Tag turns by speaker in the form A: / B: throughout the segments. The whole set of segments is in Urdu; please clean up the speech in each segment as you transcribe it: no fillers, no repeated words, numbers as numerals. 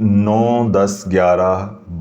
A: 9, 10, 11,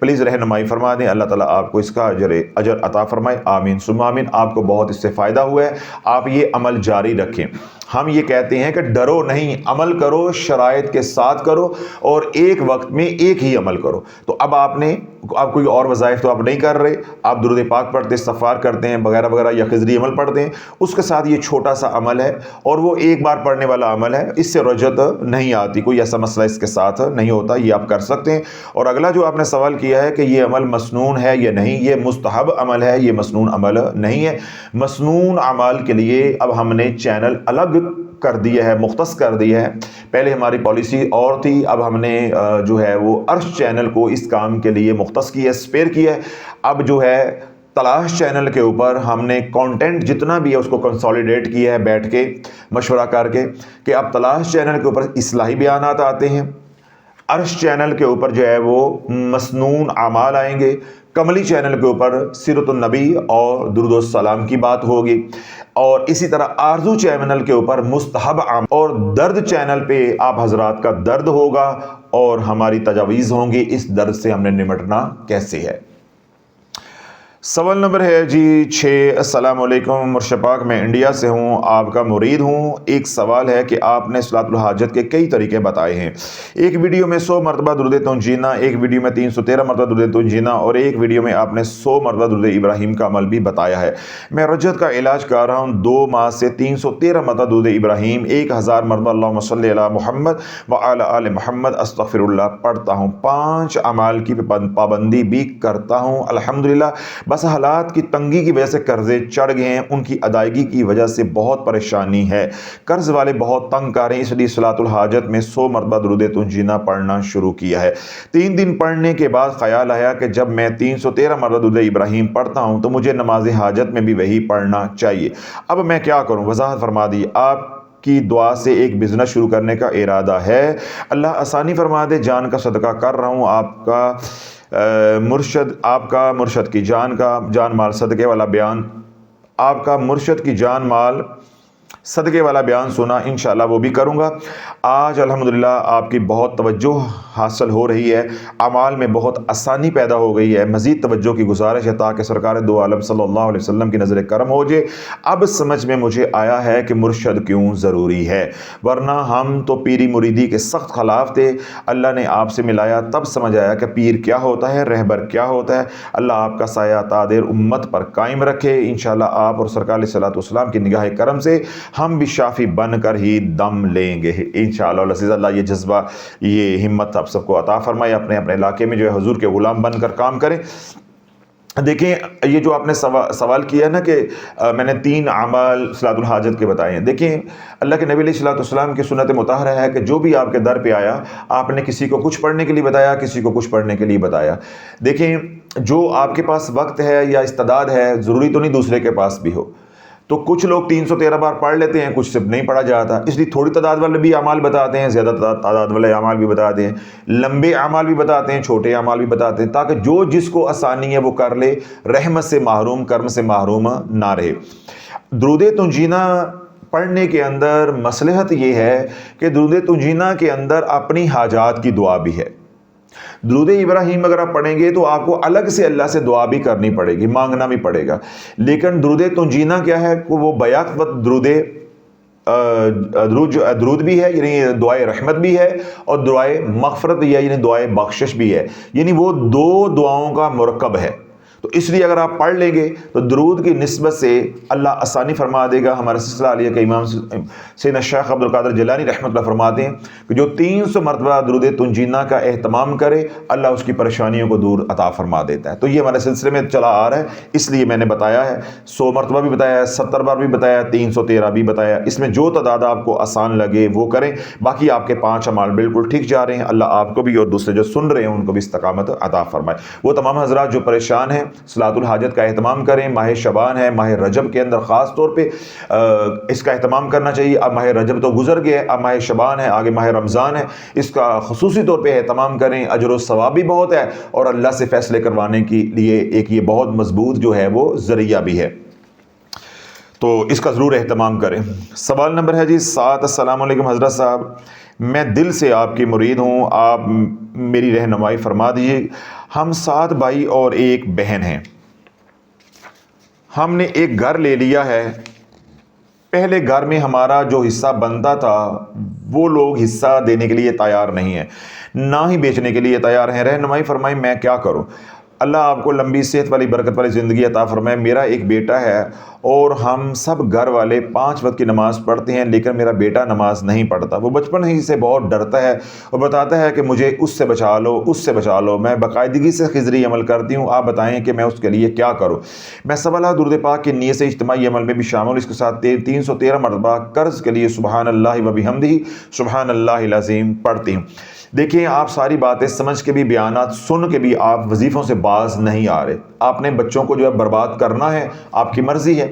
A: پلیز رہنمائی فرما دیں، اللہ تعالیٰ آپ کو اس کا اجر عطا فرمائے، آمین ثم آمین۔ آپ کو بہت اس سے فائدہ ہوا ہے، آپ یہ عمل جاری رکھیں۔ ہم یہ کہتے ہیں کہ ڈرو نہیں، عمل کرو، شرائط کے ساتھ کرو اور ایک وقت میں ایک ہی عمل کرو۔ تو اب آپ کوئی اور وظائف تو آپ نہیں کر رہے، آپ درود پاک پڑھتے، استغفار کرتے ہیں وغیرہ وغیرہ، یا خضری عمل پڑھتے ہیں، اس کے ساتھ یہ چھوٹا سا عمل ہے اور وہ ایک بار پڑھنے والا عمل ہے، اس سے رجعت نہیں آتی، کوئی ایسا مسئلہ اس کے ساتھ نہیں ہوتا، یہ آپ کر سکتے ہیں۔ اور اگلا جو آپ نے سوال کیا ہے کہ یہ عمل مسنون ہے یا نہیں، یہ مستحب عمل ہے، یہ مسنون عمل نہیں ہے۔ مسنون اعمال کے لیے اب ہم نے چینل الگ کر دیا ہے، مختص کر دیا ہے۔ پہلے ہماری پالیسی اور تھی، اب ہم نے جو ہے وہ عرش چینل کو اس کام کے لیے مختص کیا ہے، اسپیئر کیا ہے۔ اب جو ہے تلاش چینل کے اوپر ہم نے کانٹینٹ جتنا بھی ہے اس کو کنسولیڈیٹ کیا ہے، بیٹھ کے مشورہ کر کے، کہ اب تلاش چینل کے اوپر اصلاحی بیانات آتے ہیں، عرش چینل کے اوپر جو ہے وہ مسنون اعمال آئیں گے، کملی چینل کے اوپر سیرت النبی اور درود السلام کی بات ہوگی، اور اسی طرح آرزو چینل کے اوپر مستحب اعمال، اور درد چینل پہ آپ حضرات کا درد ہوگا اور ہماری تجاویز ہوں گی اس درد سے ہم نے نمٹنا کیسے ہے۔ سوال نمبر ہے جی 6، السلام علیکم مرشد پاک، میں انڈیا سے ہوں، آپ کا مرید ہوں۔ ایک سوال ہے کہ آپ نے صلاۃ الحاجت کے کئی طریقے بتائے ہیں، ایک ویڈیو میں 100 مرتبہ درود تنجینا، ایک ویڈیو میں 313 مرتبہ درود تنجینا، اور ایک ویڈیو میں آپ نے 100 مرتبہ درود ابراہیم کا عمل بھی بتایا ہے۔ میں رجعت کا علاج کر رہا ہوں، 2 ماہ سے 313 مرتبہ درود ابراہیم، 1000 مرتبہ اللہم صلی علی محمد وعلی آل محمد استغفر اللہ پڑھتا ہوں، 5 اعمال کی پابندی بھی کرتا ہوں الحمدللہ۔ بس حالات کی تنگی کی وجہ سے قرضے چڑھ گئے ہیں، ان کی ادائیگی کی وجہ سے بہت پریشانی ہے، قرض والے بہت تنگ کر رہے ہیں، اس لیے صلاۃ الحاجت میں 100 مرتبہ درود تنجینا پڑھنا شروع کیا ہے۔ 3 دن پڑھنے کے بعد خیال آیا کہ جب میں 313 مرتبہ درود ابراہیم پڑھتا ہوں تو مجھے نماز حاجت میں بھی وہی پڑھنا چاہیے، اب میں کیا کروں؟ وضاحت فرما دی۔ آپ کی دعا سے ایک بزنس شروع کرنے کا ارادہ ہے، اللہ آسانی فرما دے، جان کا صدقہ کر رہا ہوں، آپ کا مرشد کی جان مال صدقے والا بیان، آپ کا مرشد کی جان مال صدقے والا بیان سنا، انشاءاللہ وہ بھی کروں گا۔ آج الحمدللہ آپ کی بہت توجہ حاصل ہو رہی ہے، اعمال میں بہت آسانی پیدا ہو گئی ہے، مزید توجہ کی گزارش ہے تاکہ سرکار دو عالم صلی اللہ علیہ وسلم کی نظر کرم ہو جائے۔ اب سمجھ میں مجھے آیا ہے کہ مرشد کیوں ضروری ہے، ورنہ ہم تو پیری مریدی کے سخت خلاف تھے، اللہ نے آپ سے ملایا تب سمجھ آیا کہ پیر کیا ہوتا ہے، رہبر کیا ہوتا ہے۔ اللہ آپ کا سایہ تادیر امت پر قائم رکھے، انشاءاللہ آپ اور سرکار علیہ الصلوۃ والسلام کی نگاہ کرم سے ہم بھی شافی بن کر ہی دم لیں گے انشاءاللہ العزیز۔ اللہ یہ جذبہ، یہ ہمت آپ سب کو عطا فرمائے، اپنے اپنے علاقے میں جو ہے حضور کے غلام بن کر کام کریں۔ دیکھیں یہ جو آپ نے سوال کیا ہے نا کہ میں نے 3 اعمال صلاۃ الحاجت کے بتائے ہیں، دیکھیں اللہ کے نبی علیہ الصلوۃ والسلام کی سنت مطہرہ ہے کہ جو بھی آپ کے در پہ آیا، آپ نے کسی کو کچھ پڑھنے کے لیے بتایا، کسی کو کچھ پڑھنے کے لیے بتایا۔ دیکھیں جو آپ کے پاس وقت ہے یا استعداد ہے، ضروری تو نہیں دوسرے کے پاس بھی ہو، تو کچھ لوگ 313 بار پڑھ لیتے ہیں، کچھ سے نہیں پڑھا جاتا، اس لیے تھوڑی تعداد والے بھی اعمال بتاتے ہیں، زیادہ تعداد والے اعمال بھی بتاتے ہیں، لمبے اعمال بھی بتاتے ہیں، چھوٹے اعمال بھی بتاتے ہیں، تاکہ جو جس کو آسانی ہے وہ کر لے، رحمت سے محروم، کرم سے محروم نہ رہے۔ درود تنجینا پڑھنے کے اندر مصلحت یہ ہے کہ درود تنجینا کے اندر اپنی حاجات کی دعا بھی ہے۔ درود ابراہیم اگر آپ پڑھیں گے تو آپ کو الگ سے اللہ سے دعا بھی کرنی پڑے گی، مانگنا بھی پڑے گا، لیکن درود تنجینا کیا ہے، وہ بیک وقت درود بھی ہے، یعنی دعائے رحمت بھی ہے، اور دعائے مغفرت بھی ہے، یعنی دعائے بخشش بھی ہے، یعنی وہ 2 دعاؤں کا مرکب ہے۔ تو اس لیے اگر آپ پڑھ لیں گے تو درود کی نسبت سے اللہ آسانی فرما دے گا۔ ہمارے سلسلہ علیہ کے امام سیدنا شیخ عبد القادر جیلانی رحمۃ اللہ فرماتے ہیں کہ جو 300 مرتبہ درود تنجینا کا اہتمام کرے، اللہ اس کی پریشانیوں کو دور عطا فرما دیتا ہے۔ تو یہ ہمارے سلسلے میں چلا آ رہا ہے، اس لیے میں نے بتایا ہے، 100 مرتبہ بھی بتایا ہے، 70 بار بھی بتایا ہے، 313 بھی بتایا ہے، اس میں جو تعداد آپ کو آسان لگے وہ کریں۔ باقی آپ کے 5 اعمال بالکل ٹھیک جا رہے ہیں، اللہ آپ کو بھی اور دوسرے جو سن رہے ہیں ان کو بھی استقامت عطا فرمائے۔ وہ تمام حضرات جو پریشان ہیں، صلاۃ الحاجت کا اہتمام کریں، ماہ شعبان ہے، ماہ رجب کے اندر خاص طور پہ اس کا اہتمام کرنا چاہیے۔ اب ماہ رجب تو گزر گیا ہے، اب ماہ شعبان ہے، آگے ماہ رمضان ہے، اس کا خصوصی طور پہ اہتمام کریں، اجر و ثواب بھی بہت ہے، اور اللہ سے فیصلے کروانے کے لیے ایک یہ بہت مضبوط جو ہے وہ ذریعہ بھی ہے، تو اس کا ضرور اہتمام کریں۔ سوال نمبر ہے جی 7، السلام علیکم حضرت صاحب، میں دل سے آپ کی مرید ہوں، آپ میری رہنمائی فرما دیجیے۔ ہم 7 بھائی اور 1 بہن ہیں۔ ہم نے ایک گھر لے لیا ہے۔ پہلے گھر میں ہمارا جو حصہ بنتا تھا وہ لوگ حصہ دینے کے لیے تیار نہیں ہیں، نہ ہی بیچنے کے لیے تیار ہیں۔ رہنمائی فرمائیں میں کیا کروں؟ اللہ آپ کو لمبی صحت والی برکت والی زندگی عطا فرمائے۔ میرا ایک بیٹا ہے اور ہم سب گھر والے 5 وقت کی نماز پڑھتے ہیں، لیکن میرا بیٹا نماز نہیں پڑھتا۔ وہ بچپن ہی سے بہت ڈرتا ہے اور بتاتا ہے کہ مجھے اس سے بچا لو، اس سے بچا لو۔ میں باقاعدگی سے خضری عمل کرتی ہوں، آپ بتائیں کہ میں اس کے لیے کیا کروں؟ میں سب اللہ درود پاک کی نیت سے اجتماعی عمل میں بھی شامل، اس کے ساتھ 313 مرتبہ قرض کے لیے سبحان اللہ و بحمدہ سبحان اللہ العظیم پڑھتی ہوں۔ دیکھیں، آپ ساری باتیں سمجھ کے بھی، بیانات سن کے بھی آپ وظیفوں سے باز نہیں آ رہے۔ آپ نے بچوں کو جو ہے برباد کرنا ہے، آپ کی مرضی ہے۔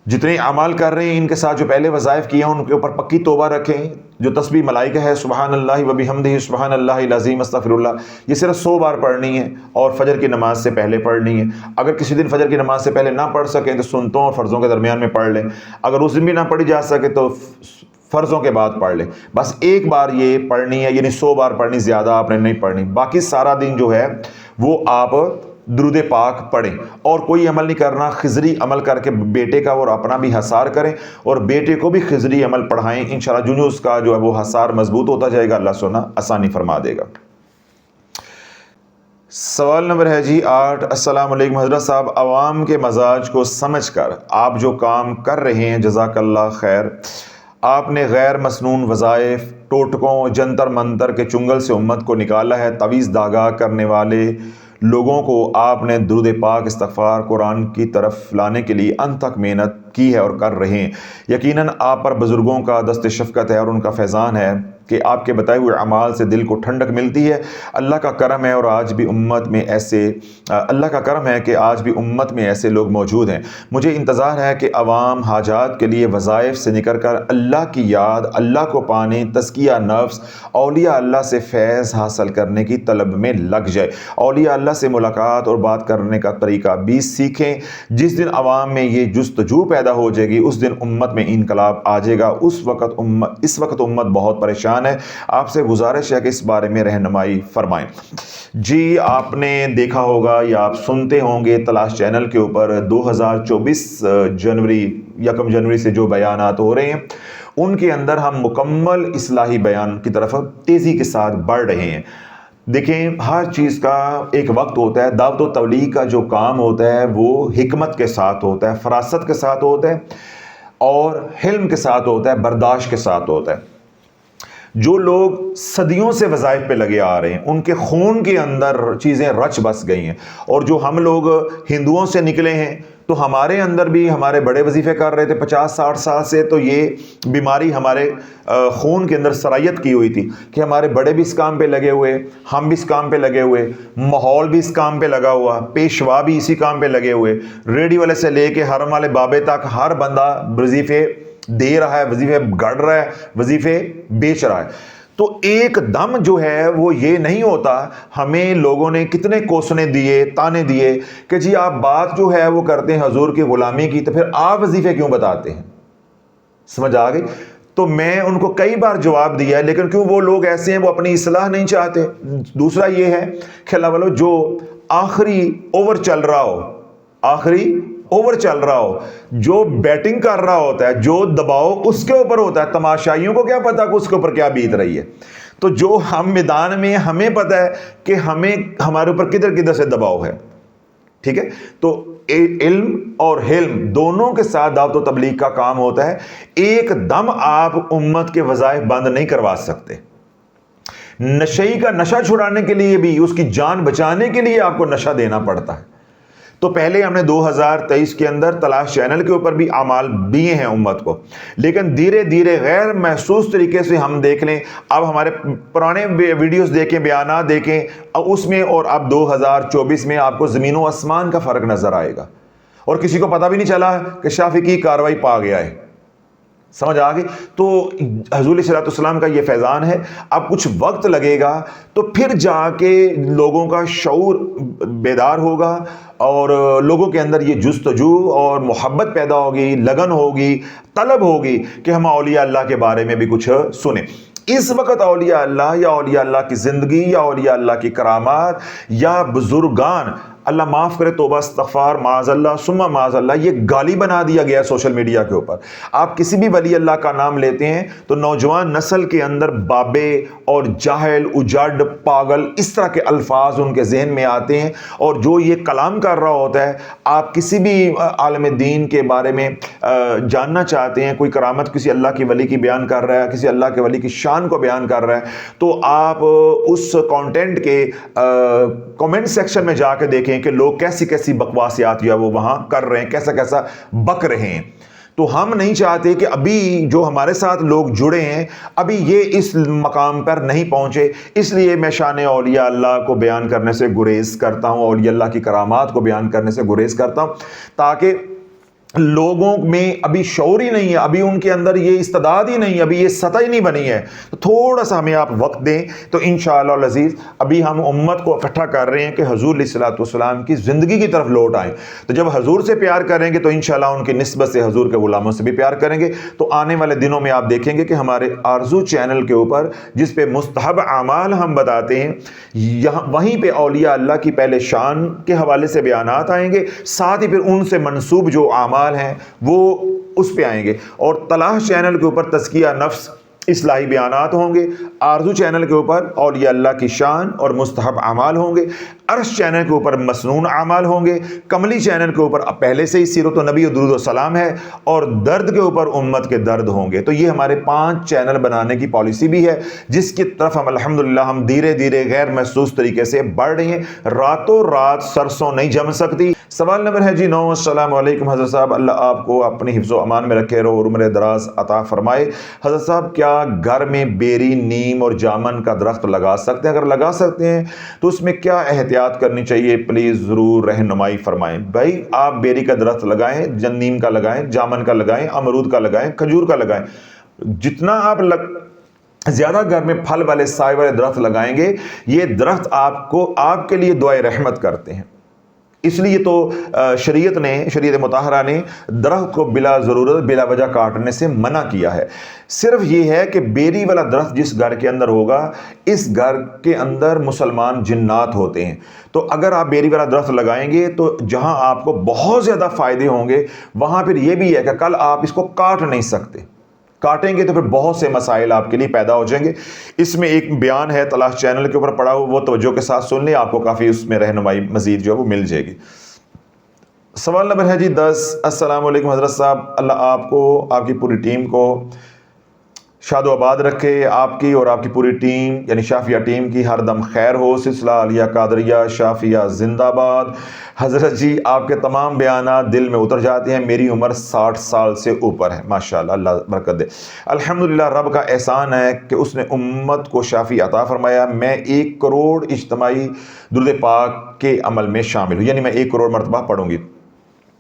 A: جتنے اعمال کر رہے ہیں ان کے ساتھ جو پہلے وظائف کیے ہیں ان کے اوپر پکی توبہ رکھیں۔ جو تسبیح ملائکہ ہے سبحان اللہ و بحمدہ سبحان اللہ العظیم استغفر اللہ، یہ صرف 100 بار پڑھنی ہے اور فجر کی نماز سے پہلے پڑھنی ہے۔ اگر کسی دن فجر کی نماز سے پہلے نہ پڑھ سکیں تو سنتوں اور فرضوں کے درمیان میں پڑھ لیں۔ اگر اس دن بھی نہ پڑھی جا سکے تو فرضوں کے بعد پڑھ لیں۔ بس ایک بار یہ پڑھنی ہے، یعنی 100 بار پڑھنی، زیادہ آپ نے نہیں پڑھنی۔ باقی سارا دن جو ہے وہ آپ درود پاک پڑھیں اور کوئی عمل نہیں کرنا، خضری عمل کر کے بیٹے کا اور اپنا بھی حصار کریں اور بیٹے کو بھی خضری عمل پڑھائیں۔ انشاءاللہ جو اس کا جو ہے وہ حصار مضبوط ہوتا جائے گا، اللہ سونا آسانی فرما دے گا۔ سوال نمبر ہے جی 8۔ السلام علیکم حضرت صاحب، عوام کے مزاج کو سمجھ کر آپ جو کام کر رہے ہیں جزاک اللہ خیر۔ آپ نے غیر مسنون وظائف، ٹوٹکوں، جنتر منتر کے چنگل سے امت کو نکالا ہے۔ تویز داغا کرنے والے لوگوں کو آپ نے درود پاک، استغفار، قرآن کی طرف لانے کے لیے انتھک محنت کی ہے اور کر رہے ہیں۔ یقیناً آپ پر بزرگوں کا دست شفقت ہے اور ان کا فیضان ہے کہ آپ کے بتائے ہوئے اعمال سے دل کو ٹھنڈک ملتی ہے۔ اللہ کا کرم ہے اور آج بھی امت میں ایسے اللہ کا کرم ہے کہ آج بھی امت میں ایسے لوگ موجود ہیں۔ مجھے انتظار ہے کہ عوام حاجات کے لیے وظائف سے نکل کر اللہ کی یاد، اللہ کو پانے، تزکیہ نفس، اولیاء اللہ سے فیض حاصل کرنے کی طلب میں لگ جائے۔ اولیاء اللہ سے ملاقات اور بات کرنے کا طریقہ بھی سیکھیں۔ جس دن عوام میں یہ جستجو پیدا ہو جائے گی اس دن امت میں انقلاب آ جائے گا۔ اس وقت امت بہت پریشان ہے۔ آپ سے گزارش ہے کہ اس بارے میں رہنمائی فرمائیں۔ جی، آپ نے دیکھا ہوگا یا آپ سنتے ہوں گے تلاش چینل کے اوپر 2024 1 جنوری سے جو بیانات ہو رہے ہیں ان کے اندر ہم مکمل اصلاحی بیان کی طرف تیزی کے ساتھ بڑھ رہے ہیں۔ دیکھیں، ہر چیز کا ایک وقت ہوتا ہے۔ دعوت و تبلیغ کا جو کام ہوتا ہے وہ حکمت کے ساتھ ہوتا ہے، فراست کے ساتھ ہوتا ہے اور حلم کے ساتھ ہوتا ہے، برداشت کے ساتھ ہوتا ہے۔ جو لوگ صدیوں سے وظائف پہ لگے آ رہے ہیں ان کے خون کے اندر چیزیں رچ بس گئی ہیں، اور جو ہم لوگ ہندوؤں سے نکلے ہیں تو ہمارے اندر بھی ہمارے بڑے وظیفے کر رہے تھے 50-60 سال سے، تو یہ بیماری ہمارے خون کے اندر سرایت کی ہوئی تھی کہ ہمارے بڑے بھی اس کام پہ لگے ہوئے، ہم بھی اس کام پہ لگے ہوئے، ماحول بھی اس کام پہ لگا ہوا، پیشوا بھی اسی کام پہ لگے ہوئے، ریڈی والے سے لے کے حرم والے بابے تک ہر بندہ وظیفے دے رہا ہے، وظیفے گڑ رہا ہے، وظیفے بیچ رہا ہے۔ تو ایک دم جو ہے وہ یہ نہیں ہوتا۔ ہمیں لوگوں نے کتنے کوسنے دیے، تانے دیے کہ جی آپ بات جو ہے وہ کرتے ہیں حضور کی غلامی کی، تو پھر آپ وظیفے کیوں بتاتے ہیں؟ سمجھ آ گئی؟ تو میں ان کو کئی بار جواب دیا ہے، لیکن کیوں وہ لوگ ایسے ہیں، وہ اپنی اصلاح نہیں چاہتے۔ دوسرا یہ ہے کہ اللہ والو جو آخری اوور چل رہا ہو، آخری اوور چل رہا ہو، جو بیٹنگ کر رہا ہوتا ہے، جو دباؤ اس کے اوپر ہوتا ہے، تماشائیوں کو کیا پتا کہ اس کے اوپر کیا بیت رہی ہے۔ تو جو ہم میدان میں ہمیں پتا ہے کہ ہمارے اوپر کدھر کدھر سے دباؤ ہے، ٹھیک ہے؟ تو علم اور حلم دونوں کے ساتھ دعوت و تبلیغ کا کام ہوتا ہے۔ ایک دم آپ امت کے وظائف بند نہیں کروا سکتے۔ نشئی کا نشہ چھڑانے کے لیے بھی، اس کی جان بچانے کے لیے آپ کو نشہ دینا پڑتا ہے۔ تو پہلے ہم نے 2023 کے اندر تلاش چینل کے اوپر بھی اعمال دیے ہیں امت کو، لیکن دھیرے دھیرے غیر محسوس طریقے سے ہم دیکھ لیں، اب ہمارے پرانے ویڈیوز دیکھیں، بیانات دیکھیں، اس میں اور اب 2024 میں آپ کو زمین و آسمان کا فرق نظر آئے گا، اور کسی کو پتہ بھی نہیں چلا کہ شافعی کی کاروائی پا گیا ہے۔ سمجھ آ گئی؟ تو حضور صلی اللہ علیہ وسلم کا یہ فیضان ہے۔ اب کچھ وقت لگے گا تو پھر جا کے لوگوں کا شعور بیدار ہوگا اور لوگوں کے اندر یہ جستجو اور محبت پیدا ہوگی، لگن ہوگی، طلب ہوگی کہ ہم اولیاء اللہ کے بارے میں بھی کچھ سنیں۔ اس وقت اولیاء اللہ یا اولیاء اللہ کی زندگی یا اولیاء اللہ کی کرامات یا بزرگان، اللہ معاف کرے، توبہ استغفار، معاذ اللہ ثم معاذ اللہ، یہ گالی بنا دیا گیا ہے سوشل میڈیا کے اوپر۔ آپ کسی بھی ولی اللہ کا نام لیتے ہیں تو نوجوان نسل کے اندر بابے اور جاہل، اجڑ، پاگل، اس طرح کے الفاظ ان کے ذہن میں آتے ہیں، اور جو یہ کلام کر رہا ہوتا ہے، آپ کسی بھی عالم دین کے بارے میں جاننا چاہتے ہیں، کوئی کرامت کسی اللہ کی ولی کی بیان کر رہا ہے، کسی اللہ کے ولی کی شان کو بیان کر رہا ہے، تو آپ اس کانٹینٹ کے کمنٹ سیکشن میں جا کے دیکھیں کہ لوگ کیسی کیسی بکواسیات جو ہے وہ وہاں کر رہے ہیں، کیسا کیسا بک رہے ہیں۔ تو ہم نہیں چاہتے کہ ابھی جو ہمارے ساتھ لوگ جڑے ہیں ابھی یہ اس مقام پر نہیں پہنچے، اس لیے میں شان اولیاء اللہ کو بیان کرنے سے گریز کرتا ہوں، اولیاء اللہ کی کرامات کو بیان کرنے سے گریز کرتا ہوں، تاکہ لوگوں میں ابھی شعور ہی نہیں ہے، ابھی ان کے اندر یہ استعداد ہی نہیں ہے، ابھی یہ سطح ہی نہیں بنی ہے۔ تو تھوڑا سا ہمیں آپ وقت دیں تو انشاءاللہ العزیز ابھی ہم امت کو اکٹھا کر رہے ہیں کہ حضور علیہ الصلوۃ والسلام کی زندگی کی طرف لوٹ آئیں۔ تو جب حضور سے پیار کریں گے تو انشاءاللہ ان کی نسبت سے حضور کے غلاموں سے بھی پیار کریں گے۔ تو آنے والے دنوں میں آپ دیکھیں گے کہ ہمارے آرزو چینل کے اوپر جس پہ مستحب اعمال ہم بتاتے ہیں، یہاں وہیں پہ اولیاء اللہ کی پہلے شان کے حوالے سے بیانات آئیں گے، ساتھ ہی پھر ان سے منسوب جو اعمال ہیں وہ اس پہ آئیں گے، اور تلاش چینل کے اوپر تزکیہ نفس اصلاحی بیانات ہوں گے، آرزو چینل کے اوپر اولیاء اللہ کی شان اور مستحب اعمال ہوں گے، عرش چینل کے اوپر مسنون اعمال ہوں گے، کملی چینل کے اوپر پہلے سے ہی سیرت النبی و درود و سلام ہے، اور درد کے اوپر امت کے درد ہوں گے۔ تو یہ ہمارے 5 چینل بنانے کی پالیسی بھی ہے، جس کی طرف ہم الحمدللہ ہم دھیرے دھیرے غیر محسوس طریقے سے بڑھ رہے ہیں۔ راتوں رات سرسوں نہیں جم سکتی۔ سوال نمبر ہے جی 9، السلام علیکم حضرت صاحب، اللہ آپ کو اپنی حفظ و امان میں رکھے اور عمر دراز عطا فرمائے۔ حضرت صاحب کیا گھر میں بیری، نیم اور جامن کا درخت لگا سکتے ہیں؟ اگر لگا سکتے ہیں تو اس میں کیا احتیاط کرنی چاہیے؟ پلیز ضرور رہنمائی فرمائیں۔ بھائی آپ بیری کا درخت لگائیں، نیم کا لگائیں، جامن کا لگائیں، امرود کا لگائیں، کھجور کا لگائیں، جتنا آپ زیادہ گھر میں پھل والے سائے والے درخت لگائیں گے، یہ درخت آپ کے لیے دعائے رحمت کرتے ہیں۔ اس لیے تو شریعت مطہرہ نے درخت کو بلا ضرورت بلا وجہ کاٹنے سے منع کیا ہے۔ صرف یہ ہے کہ بیری والا درخت جس گھر کے اندر ہوگا، اس گھر کے اندر مسلمان جنات ہوتے ہیں، تو اگر آپ بیری والا درخت لگائیں گے تو جہاں آپ کو بہت زیادہ فائدے ہوں گے، وہاں پھر یہ بھی ہے کہ کل آپ اس کو کاٹ نہیں سکتے، کاٹیں گے تو پھر بہت سے مسائل آپ کے لیے پیدا ہو جائیں گے۔ اس میں ایک بیان ہے تلاش چینل کے اوپر پڑا ہوا، وہ توجہ کے ساتھ سن لیں، آپ کو کافی اس میں رہنمائی مزید جو ہے وہ مل جائے گی۔ سوال نمبر ہے جی 10، السلام علیکم حضرت صاحب، اللہ آپ کو، آپ کی پوری ٹیم کو شاد و آباد رکھے، آپ کی اور آپ کی پوری ٹیم یعنی شافیہ ٹیم کی ہر دم خیر ہو۔ سلسلہ عالیہ قادریہ شافیہ زندہ باد۔ حضرت جی آپ کے تمام بیانات دل میں اتر جاتے ہیں، میری عمر 60 سال سے اوپر ہے، ماشاءاللہ، اللہ برکت دے۔ الحمدللہ رب کا احسان ہے کہ اس نے امت کو شافی عطا فرمایا۔ میں 1 کروڑ اجتماعی درود پاک کے عمل میں شامل ہوں، یعنی میں 1 کروڑ مرتبہ پڑھوں گی۔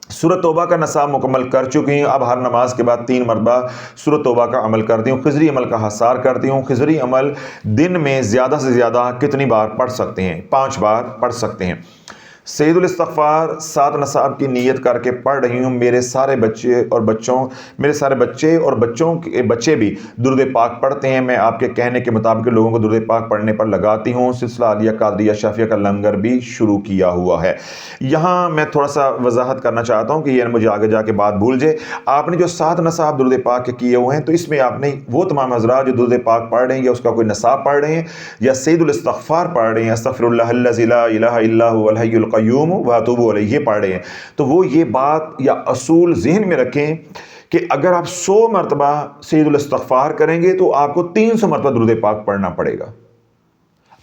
A: سورۃ توبہ کا نصاب مکمل کر چکی ہوں، اب ہر نماز کے بعد 3 مرتبہ سورۃ توبہ کا عمل کرتی ہوں، خضری عمل کا حصار کرتی ہوں۔ خضری عمل دن میں زیادہ سے زیادہ کتنی بار پڑھ سکتے ہیں؟ 5 بار پڑھ سکتے ہیں۔ سید الاستغفار 7 نصاب کی نیت کر کے پڑھ رہی ہوں۔ میرے سارے بچے اور بچوں کے بچے بھی درود پاک پڑھتے ہیں، میں آپ کے کہنے کے مطابق لوگوں کو درود پاک پڑھنے پر لگاتی ہوں۔ سلسلہ عالیہ قادریہ شافیہ کا لنگر بھی شروع کیا ہوا ہے۔ یہاں میں تھوڑا سا وضاحت کرنا چاہتا ہوں کہ یہ مجھے آگے جا کے بات بھول جائے۔ آپ نے جو 7 نصاب درود پاک کے کیے ہوئے ہیں، تو اس میں آپ نے وہ تمام حضرات جو درود پاک پڑھ رہے ہیں یا اس کا کوئی نصاب پڑھ رہے ہیں یا سید الاستغفار پڑھ رہے ہیں، استغفر اللہ الذی لا الہ الا هو الحی القیوم واتوب الیہ پڑھ رہے ہیں، تو وہ یہ بات یا اصول ذہن میں رکھیں کہ اگر آپ 100 مرتبہ سید الاستغفار کریں گے تو آپ کو 300 مرتبہ درود پاک پڑھنا پڑے گا۔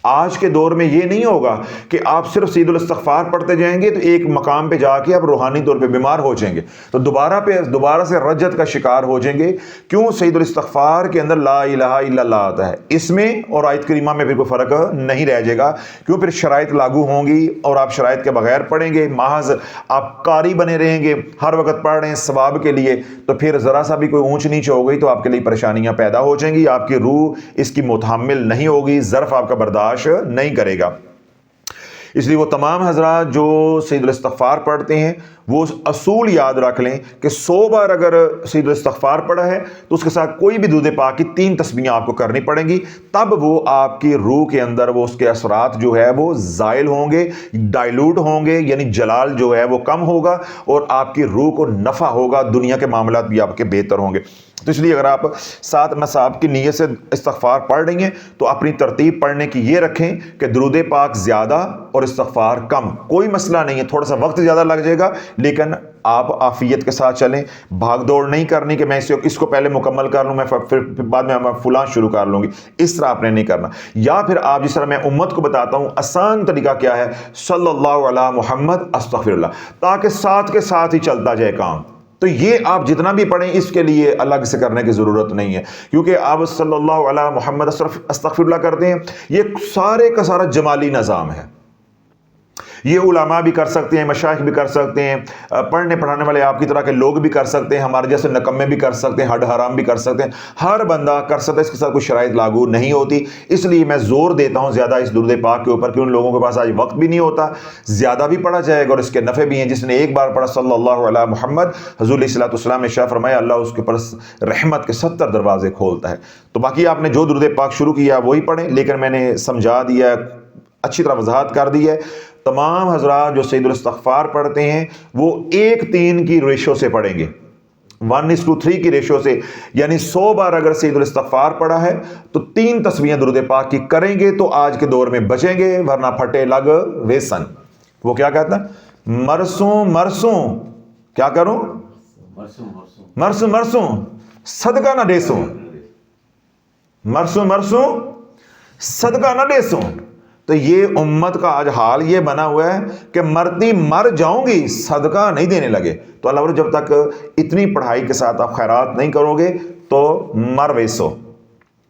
A: آج کے دور میں یہ نہیں ہوگا کہ آپ صرف سید الاستغفار پڑھتے جائیں گے تو ایک مقام پہ جا کے آپ روحانی طور پہ بیمار ہو جائیں گے، تو دوبارہ سے رجت کا شکار ہو جائیں گے۔ کیوں؟ سید الاستغفار کے اندر لا الہ الا اللہ آتا ہے، اس میں اور آیت کریمہ میں پھر کوئی فرق نہیں رہ جائے گا، کیوں؟ پھر شرائط لاگو ہوں گی اور آپ شرائط کے بغیر پڑھیں گے، محض آپ قاری بنے رہیں گے، ہر وقت پڑھ رہے ہیں ثواب کے لیے، تو پھر ذرا سا بھی کوئی اونچ نیچ ہو گئی تو آپ کے لیے پریشانیاں پیدا ہو جائیں گی، آپ کی روح اس کی متحمل نہیں ہوگی، ظرف آپ کا برداشت نہیں کرے گا۔ اس لیے وہ تمام حضرات جو سید الاستغفار پڑھتے ہیں وہ اصول یاد رکھ لیں کہ 100 بار اگر سید الاستغفار پڑھا ہے تو اس کے ساتھ کوئی بھی درود پاک کی 3 تسبیحیں آپ کو کرنی پڑیں گی، تب وہ آپ کی روح کے اندر وہ اس کے اثرات جو ہے وہ زائل ہوں گے، ڈائلوٹ ہوں گے، یعنی جلال جو ہے وہ کم ہوگا اور آپ کی روح کو نفع ہوگا، دنیا کے معاملات بھی آپ کے بہتر ہوں گے۔ تو اس لیے اگر آپ سات نصاب کی نیت سے استغفار پڑھ رہی ہیں تو اپنی ترتیب پڑھنے کی یہ رکھیں کہ درود پاک زیادہ اور استغفار کم، کوئی مسئلہ نہیں ہے، تھوڑا سا وقت زیادہ لگ جائے گا لیکن آپ عافیت کے ساتھ چلیں، بھاگ دوڑ نہیں کرنی کہ میں اس کو پہلے مکمل کر لوں، میں پھر بعد میں فلاں شروع کر لوں گی، اس طرح آپ نے نہیں کرنا۔ یا پھر آپ جس طرح میں امت کو بتاتا ہوں آسان طریقہ کیا ہے، صلی اللہ علی محمد استغفر اللہ، تاکہ ساتھ کے ساتھ ہی چلتا جائے کام۔ تو یہ آپ جتنا بھی پڑھیں اس کے لیے الگ سے کرنے کی ضرورت نہیں ہے، کیونکہ آپ صلی اللہ علی محمد استغفر اللہ کرتے ہیں، یہ سارے کا سارا جمالی نظام ہے۔ یہ علماء بھی کر سکتے ہیں، مشائخ بھی کر سکتے ہیں، پڑھنے پڑھانے والے آپ کی طرح کے لوگ بھی کر سکتے ہیں، ہمارے جیسے نکمے بھی کر سکتے ہیں، ہڈ حرام بھی کر سکتے ہیں، ہر بندہ کر سکتا ہے، اس کے ساتھ کوئی شرائط لاگو نہیں ہوتی۔ اس لیے میں زور دیتا ہوں زیادہ اس درود پاک کے اوپر کہ ان لوگوں کے پاس آج وقت بھی نہیں ہوتا، زیادہ بھی پڑھا جائے گا اور اس کے نفع بھی ہیں۔ جس نے ایک بار پڑھا صلی اللہ علیہ محمد، حضور علیہ الصلوۃ والسلام نے ارشاد فرمایا اللہ اس کے اوپر رحمت کے 70 دروازے کھولتا ہے۔ تو باقی آپ نے جو درود پاک شروع کیا وہی پڑھیں، لیکن میں نے سمجھا دیا، اچھی طرح وضاحت کر دی ہے۔ تمام حضرات جو سید الاستغفار پڑھتے ہیں وہ 1:3 کی ریشو سے پڑھیں گے، 1:3 کی ریشو سے، یعنی 100 بار اگر سید الاستغفار پڑھا ہے تو 3 تسبیحیں درود پاک کی کریں گے تو آج کے دور میں بچیں گے، ورنہ پھٹے لگ ویسن۔ وہ کیا کہتا ہے؟ مرسوں مرسوں کیا کروں؟ مرسوں مرسوں صدقہ نہ دیسوں، مرسوں مرسوں صدقہ نہ دیسوں۔ تو یہ امت کا آج حال یہ بنا ہوا ہے کہ مرتی مر جاؤں گی صدقہ نہیں دینے لگے۔ تو اللہ علیہ جب تک اتنی پڑھائی کے ساتھ آپ خیرات نہیں کرو گے تو مر ویسو،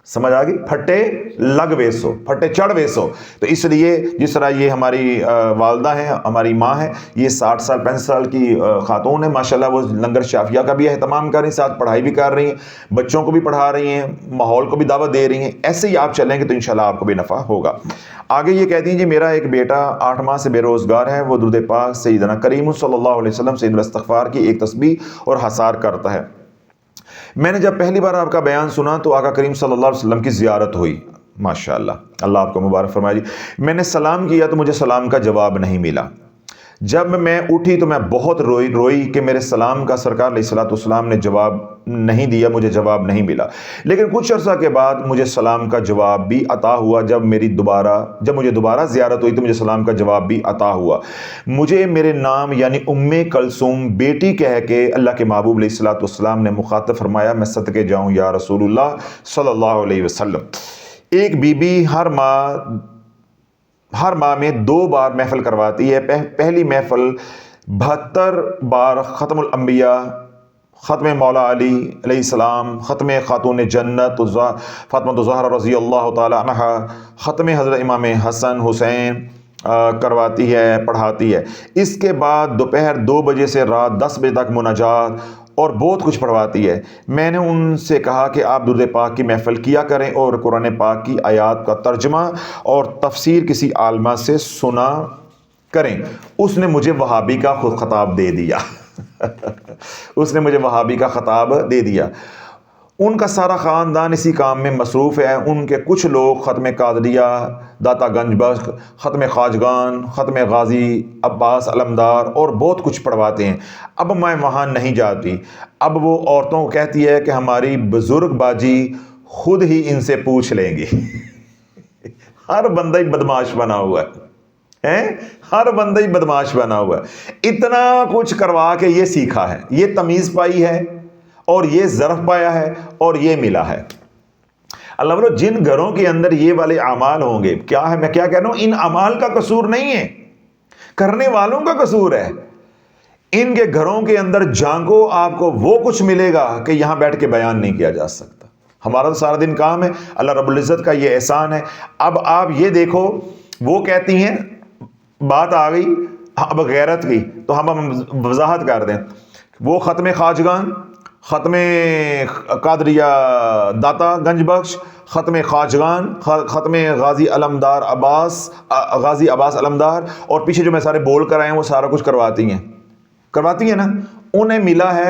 A: سمجھ آ گئی، پھٹے لگ ویسو، پھٹے چڑھ ویسو۔ تو اس لیے جس طرح یہ ہماری والدہ ہیں، ہماری ماں ہیں، یہ 60 سال 65 سال کی خاتون ہے، ماشاءاللہ وہ لنگر شافیہ کا بھی اہتمام کر رہی ہیں، ساتھ پڑھائی بھی کر رہی ہیں، بچوں کو بھی پڑھا رہی ہیں، ماحول کو بھی دعوت دے رہی ہیں۔ ایسے ہی آپ چلیں گے تو انشاءاللہ آپ کو بھی نفع ہوگا۔ آگے یہ کہتی ہیں جی میرا ایک بیٹا 8 ماہ سے بے روزگار ہے، وہ درود پاک سیدنا کریم صلی اللہ علیہ وسلم سید الاستغفار کی ایک تسبیح اور حصار کرتا ہے۔ میں نے جب پہلی بار آپ کا بیان سنا تو آقا کریم صلی اللہ علیہ وسلم کی زیارت ہوئی، ماشاءاللہ، اللہ آپ کو مبارک فرمائے جی۔ میں نے سلام کیا تو مجھے سلام کا جواب نہیں ملا۔ جب میں اٹھی تو میں بہت روئی کہ میرے سلام کا سرکار علیہ الصلوۃ والسلام نے جواب نہیں دیا، مجھے جواب نہیں ملا۔ لیکن کچھ عرصہ کے بعد مجھے سلام کا جواب بھی عطا ہوا، جب مجھے دوبارہ زیارت ہوئی تو مجھے سلام کا جواب بھی عطا ہوا۔ مجھے میرے نام یعنی ام کلثوم بیٹی کہہ کے اللہ کے محبوب علیہ الصلوۃ والسلام نے مخاطب فرمایا میں صدقے جاؤں یا رسول اللہ صلی اللہ علیہ وسلم۔ ایک بی بی ہر ماہ میں 2 بار محفل کرواتی ہے۔ پہلی محفل 72 بار ختم الانبیاء، ختم مولا علی علیہ السلام، ختم خاتون جنت فاطمہ الزہرا رضی اللہ تعالی عنہا، ختم حضرت امام حسن حسین کرواتی ہے، پڑھاتی ہے۔ اس کے بعد دوپہر 2 بجے سے رات 10 بجے تک مناجات اور بہت کچھ پڑھواتی ہے۔ میں نے ان سے کہا کہ آپ درود پاک کی محفل کیا کریں اور قرآن پاک کی آیات کا ترجمہ اور تفسیر کسی عالمہ سے سنا کریں۔ اس نے مجھے وہابی کا خود خطاب دے دیا اس نے مجھے وہابی کا خطاب دے دیا۔ ان کا سارا خاندان اسی کام میں مصروف ہے۔ ان کے کچھ لوگ ختم قادریہ، داتا گنج بخش، ختم خواجگان، ختم غازی عباس علمدار اور بہت کچھ پڑھواتے ہیں۔ اب میں وہاں نہیں جاتی۔ اب وہ عورتوں کو کہتی ہے کہ ہماری بزرگ باجی خود ہی ان سے پوچھ لیں گی ہر بندہ ہی بدماش بنا ہوا ہے، ہر بندہ ہی بدماش بنا ہوا ہے۔ اتنا کچھ کروا کے یہ سیکھا ہے، یہ تمیز پائی ہے اور یہ ظرف پایا ہے اور یہ ملا ہے۔ اللہ بولو جن گھروں کے اندر یہ والے اعمال ہوں گے، کیا ہے میں کیا کہہ رہا ہوں، ان اعمال کا قصور نہیں ہے، کرنے والوں کا قصور ہے۔ ان کے گھروں کے اندر جانگو، آپ کو وہ کچھ ملے گا کہ یہاں بیٹھ کے بیان نہیں کیا جا سکتا۔ ہمارا تو سارا دن کام ہے، اللہ رب العزت کا یہ احسان ہے۔ اب آپ یہ دیکھو، وہ کہتی ہیں بات آ گئی اب غیرت کی، تو ہم وضاحت کر دیں۔ وہ ختم خواجگان، ختم قادریہ داتا گنج بخش، ختم خواجگان، ختم غازی عباس علمدار، اور پیچھے جو میں سارے بول کر آئے ہیں وہ سارا کچھ کرواتی ہیں۔ ਕਰਵਾਤੀ ਹੈ ਨਾ, ਉਹਨੇ ਮਿਲਾ ਹੈ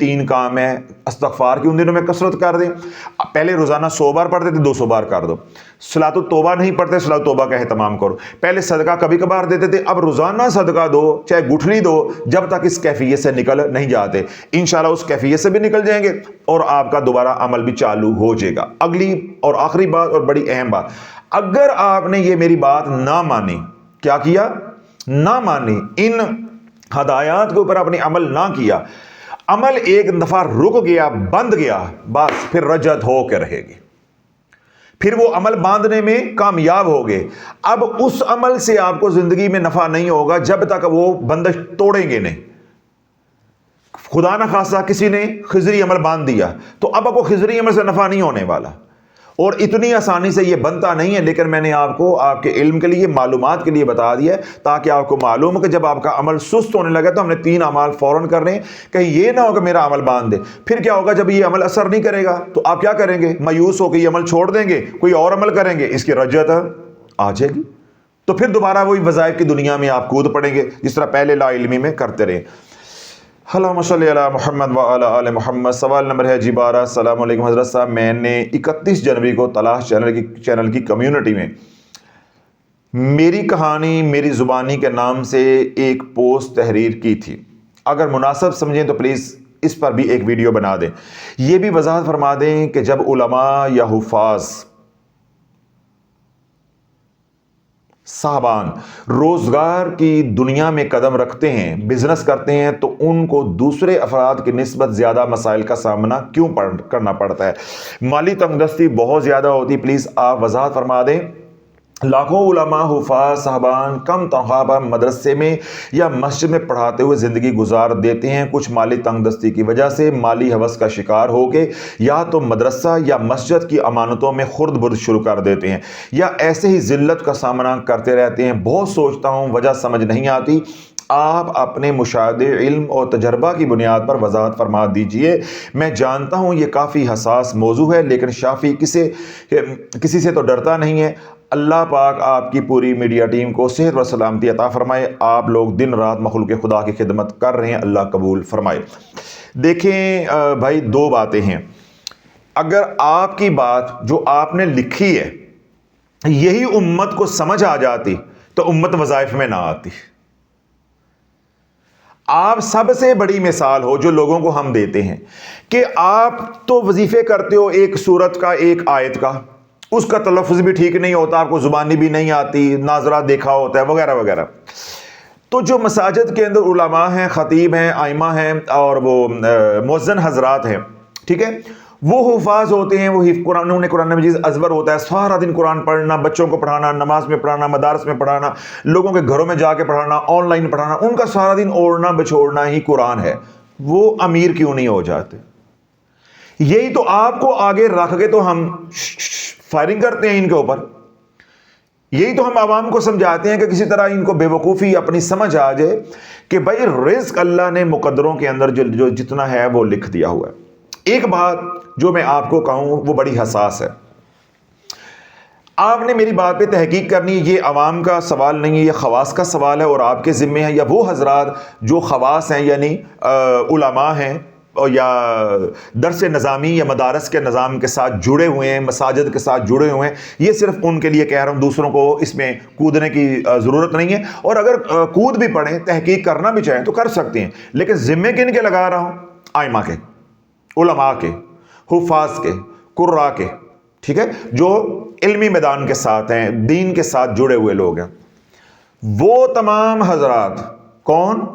A: 3 کام ہیں استغفار کی، ان دنوں میں کثرت کر دیں. پہلے روزانہ 100 بار پڑھتے تھے، 200 بار کر دو. صلاۃ التوبہ نہیں پڑھتے، صلاۃ التوبہ کا اہتمام کرو. پہلے صدقہ کبھی کبھار دیتے تھے، اب روزانہ صدقہ دو، چاہے گٹھلی دو، جب تک اس کیفیت سے نکل نہیں جاتے. انشاءاللہ اس کیفیت سے بھی نکل جائیں گے اور آپ کا دوبارہ عمل بھی چالو ہو جائے گا. اگلی اور آخری بات اور بڑی اہم بات، اگر آپ نے یہ میری بات نہ مانی، کیا کیا؟ نہ مانی، ان ہدایات کے اوپر اپنی عمل نہ کیا، عمل ایک دفعہ رک گیا، بند گیا، بس پھر رجعت ہو کے رہے گی. پھر وہ عمل باندھنے میں کامیاب ہو گئے. اب اس عمل سے آپ کو زندگی میں نفع نہیں ہوگا جب تک وہ بندش توڑیں گے نہیں. خدا نہ خواستہ کسی نے خضری عمل باندھ دیا تو اب آپ کو خضری عمل سے نفع نہیں ہونے والا، اور اتنی آسانی سے یہ بنتا نہیں ہے. لیکن میں نے آپ کو آپ کے علم کے لیے، معلومات کے لیے بتا دیا ہے تاکہ آپ کو معلوم ہو کہ جب آپ کا عمل سست ہونے لگا تو ہم نے 3 اعمال فوراً کرنے ہیں. کہیں یہ نہ ہو کہ میرا عمل باندھ دے. پھر کیا ہوگا جب یہ عمل اثر نہیں کرے گا تو آپ کیا کریں گے؟ مایوس ہو کے یہ عمل چھوڑ دیں گے، کوئی اور عمل کریں گے، اس کی رجعت آ جائے گی. تو پھر دوبارہ وہی وظائف کی دنیا میں آپ کود پڑیں گے جس طرح پہلے لا علمی میں کرتے رہے. اللہم صلی علی محمد وعلی آل محمد. سوال نمبر ہے جی 12. السلام علیکم حضرت صاحب، میں نے 31 جنوری کو تلاش چینل کی کمیونٹی میں میری کہانی میری زبانی کے نام سے ایک پوسٹ تحریر کی تھی. اگر مناسب سمجھیں تو پلیز اس پر بھی ایک ویڈیو بنا دیں. یہ بھی وضاحت فرما دیں کہ جب علماء یا حفاظ صاحبان روزگار کی دنیا میں قدم رکھتے ہیں، بزنس کرتے ہیں، تو ان کو دوسرے افراد کی نسبت زیادہ مسائل کا سامنا کیوں کرنا پڑتا ہے؟ مالی تنگ دستی بہت زیادہ ہوتی. پلیز آپ وضاحت فرما دیں. لاکھوں علماء حفاظ صاحبان کم تنخواہ پر مدرسے میں یا مسجد میں پڑھاتے ہوئے زندگی گزار دیتے ہیں. کچھ مالی تنگ دستی کی وجہ سے مالی ہوس کا شکار ہو کے یا تو مدرسہ یا مسجد کی امانتوں میں خرد برد شروع کر دیتے ہیں یا ایسے ہی ذلت کا سامنا کرتے رہتے ہیں. بہت سوچتا ہوں، وجہ سمجھ نہیں آتی. آپ اپنے مشاہدے، علم اور تجربہ کی بنیاد پر وضاحت فرما دیجئے. میں جانتا ہوں یہ کافی حساس موضوع ہے، لیکن شافی کسی سے تو ڈرتا نہیں ہے. اللہ پاک آپ کی پوری میڈیا ٹیم کو صحت و سلامتی عطا فرمائے. آپ لوگ دن رات مخلوق خدا کی خدمت کر رہے ہیں، اللہ قبول فرمائے. دیکھیں بھائی، 2 باتیں ہیں. اگر آپ کی بات جو آپ نے لکھی ہے یہی امت کو سمجھ آ جاتی تو امت وظائف میں نہ آتی. آپ سب سے بڑی مثال ہو جو لوگوں کو ہم دیتے ہیں کہ آپ تو وظیفے کرتے ہو ایک سورت کا، ایک آیت کا، اس کا تلفظ بھی ٹھیک نہیں ہوتا، آپ کو زبانی بھی نہیں آتی، ناظرہ دیکھا ہوتا ہے وغیرہ وغیرہ. تو جو مساجد کے اندر علماء ہیں، خطیب ہیں، ائمہ ہیں اور وہ مؤذن حضرات ہیں، ٹھیک ہے، وہ حفاظ ہوتے ہیں، وہ قرآن، انہیں قرآن مجید ازبر ہوتا ہے، سارا دن قرآن پڑھنا، بچوں کو پڑھانا، نماز میں پڑھانا، مدارس میں پڑھانا، لوگوں کے گھروں میں جا کے پڑھانا، آن لائن پڑھانا، ان کا سارا دن اوڑھنا بچھوڑنا ہی قرآن ہے. وہ امیر کیوں نہیں ہو جاتے؟ یہی تو آپ کو آگے رکھ کے تو ہم فائرنگ کرتے ہیں ان کے اوپر. یہی تو ہم عوام کو سمجھاتے ہیں کہ کسی طرح ان کو بے وقوفی اپنی سمجھ آ جائے کہ بھائی رزق اللہ نے مقدروں کے اندر جو جتنا ہے وہ لکھ دیا ہوا ہے. ایک بات جو میں آپ کو کہوں وہ بڑی حساس ہے. آپ نے میری بات پہ تحقیق کرنی. یہ عوام کا سوال نہیں ہے، یہ خواص کا سوال ہے اور آپ کے ذمے ہے، یا وہ حضرات جو خواص ہیں یعنی علماء ہیں یا درس نظامی یا مدارس کے نظام کے ساتھ جڑے ہوئے ہیں، مساجد کے ساتھ جڑے ہوئے ہیں. یہ صرف ان کے لیے کہہ رہا ہوں، دوسروں کو اس میں کودنے کی ضرورت نہیں ہے. اور اگر کود بھی پڑیں، تحقیق کرنا بھی چاہیں تو کر سکتے ہیں. لیکن ذمے کن کے لگا رہا ہوں؟ ائمہ کے، علماء کے، حفاظ کے، قراء کے، ٹھیک ہے، جو علمی میدان کے ساتھ ہیں، دین کے ساتھ جڑے ہوئے لوگ ہیں. وہ تمام حضرات کون؟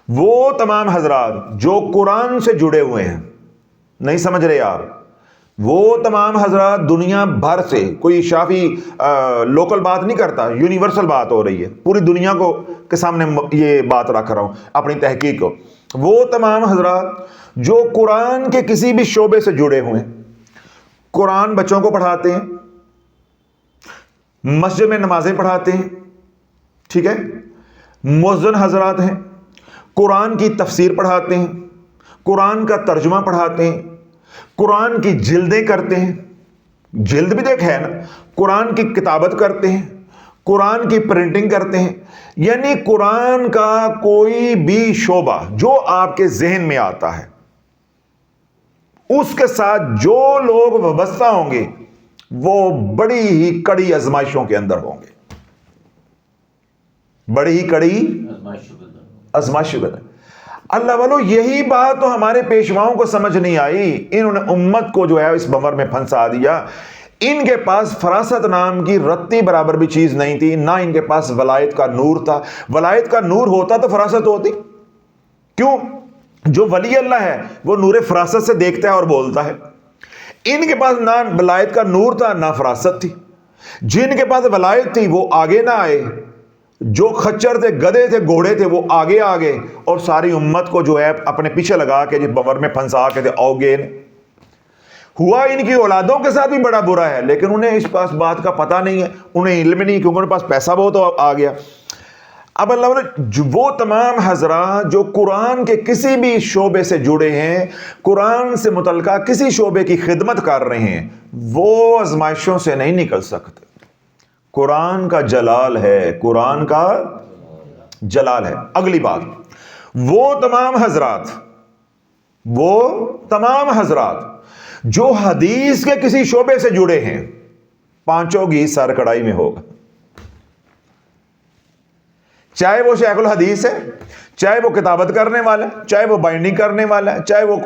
A: وہ تمام حضرات جو قرآن سے جڑے ہوئے ہیں. نہیں سمجھ رہے آپ؟ وہ تمام حضرات دنیا بھر سے، کوئی شافی لوکل بات نہیں کرتا، یونیورسل بات ہو رہی ہے، پوری دنیا کے سامنے یہ بات رکھ رہا ہوں اپنی تحقیق کو. وہ تمام حضرات جو قرآن کے کسی بھی شعبے سے جڑے ہوئے ہیں، قرآن بچوں کو پڑھاتے ہیں، مسجد میں نمازیں پڑھاتے ہیں، ٹھیک ہے، مؤذن حضرات ہیں، قرآن کی تفسیر پڑھاتے ہیں، قرآن کا ترجمہ پڑھاتے ہیں، قرآن کی جلدیں کرتے ہیں، جلد بھی دیکھا ہے نا، قرآن کی کتابت کرتے ہیں، قرآن کی پرنٹنگ کرتے ہیں. یعنی قرآن کا کوئی بھی شعبہ جو آپ کے ذہن میں آتا ہے اس کے ساتھ جو لوگ وابستہ ہوں گے وہ بڑی ہی کڑی آزمائشوں کے اندر ہوں گے، بڑی ہی کڑی آزمائشوں کے اندر۔ اللہ والو یہی بات تو ہمارے پیشواؤں کو سمجھ نہیں آئی، انہوں نے امت کو جو ہے اس بمر میں پھنسا دیا۔ ان کے پاس فراست نام کی رتی برابر بھی چیز نہیں تھی، نہ ان کے پاس ولایت کا نور تھا۔ ولایت کا نور ہوتا تو فراست ہوتی، کیوں؟ جو ولی اللہ ہے وہ نور فراست سے دیکھتا ہے اور بولتا ہے۔ ان کے پاس نہ ولایت کا نور تھا نہ فراست تھی۔ جن کے پاس ولایت تھی وہ آگے نہ آئے، جو خچر تھے، گدھے تھے، گھوڑے تھے، وہ آگے آگے، اور ساری امت کو جو ہے اپنے پیچھے لگا کے جس بمر میں پھنسا کے آؤ گے۔ ہوا ان کی اولادوں کے ساتھ بھی بڑا برا ہے، لیکن انہیں اس پاس بات کا پتہ نہیں ہے، انہیں علم نہیں، کیونکہ ان کے پاس پیسہ بہت آ گیا۔ اب اللہ نے وہ تمام حضرات جو قرآن کے کسی بھی شعبے سے جڑے ہیں، قرآن سے متعلقہ کسی شعبے کی خدمت کر رہے ہیں، وہ آزمائشوں سے نہیں نکل سکتے۔ قرآن کا جلال ہے، قرآن کا جلال ہے۔ اگلی بات، وہ تمام حضرات جو حدیث کے کسی شعبے سے جڑے ہیں، پانچوں کی سر کڑائی میں ہوگا، چاہے وہ شیخ الحدیث ہے، چاہے وہ کتابت کرنے والا ہے، چاہے وہ بائنڈنگ کرنے والا ہے، چاہے وہ